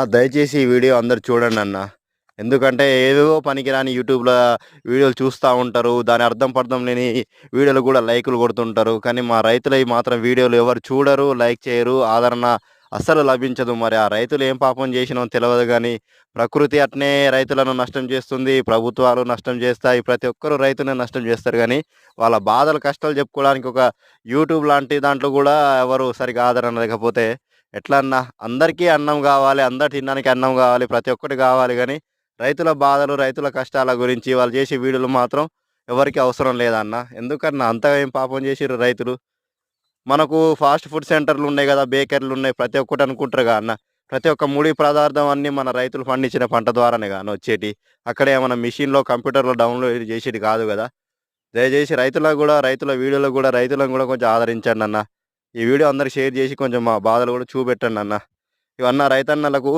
దయచేసి ఈ వీడియో అందరూ చూడండన్న. ఎందుకంటే ఏవేవో పనికిరాని యూట్యూబ్‌ల వీడియోలు చూస్తా ఉంటారు. దాని అర్థం పర్థం లేని వీడియోలు గూడా లైకులు కొడుతుంటారు. కానీ మా రైతులయి మాత్రం వీడియోలు ఎవరు చూడరు, లైక్ చేయరు, ఆదరణ అస్సలు లభించదు. మరి ఆ రైతులు ఏం పాపం చేసినో తెలవదు గానీ, ప్రకృతి అట్నే రైతులను నష్టం చేస్తుంది. ప్రభుత్వాలు నష్టం చేస్తాయి. ప్రతి ఒక్కరు రైతుని నష్టం చేస్తారు గానీ, వాళ్ళ బాధలు, కష్టాలు చెప్పుకోవడానికి ఒక యూట్యూబ్ లాంటి దాంట్లో గూడా ఎవరు సరిగ్గా ఆదరణ లేకపోతే ఎట్లా అన్నా? అందరికీ అన్నం గావాలి. అందరు తినడానికి అన్నం గావాలి. ప్రతి ఒక్కటి గావాలి గానీ, రైతుల బాధలు, రైతుల కష్టాల గురించి వాళ్ళు చేసే వీడియోలు మాత్రం ఎవరికీ అవసరం లేదన్న. ఎందుకన్నా అంతగా ఏం పాపం చేసిర్రు రైతులు? మనకు ఫాస్ట్ ఫుడ్ సెంటర్‌లున్నాయి గదా! బేకరీలున్నాయి. ప్రతి ఒక్కటి అనుకుంటారుగా అన్న. ప్రతి ఒక్క ముడి పదార్థం అన్నీ మన రైతులు పండించిన పంట ద్వారానేగా అన్న వచ్చేటియి. అక్కడ ఏమన్నా మిషన్‌లో, కంప్యూటర్‌లో డౌన్‌లోడ్ చేసేది కాదు గదా! దయచేసి రైతులకు గూడా, రైతుల వీడియోలకు గూడా రైతులను గూడా కొంచెం ఆదరించండన్న. ఈ వీడియో అందరికి షేర్ చేసి కొంచెం మా బాధలు గూడా చూపెట్టండన్న. ఇవన్న రైతన్నలకు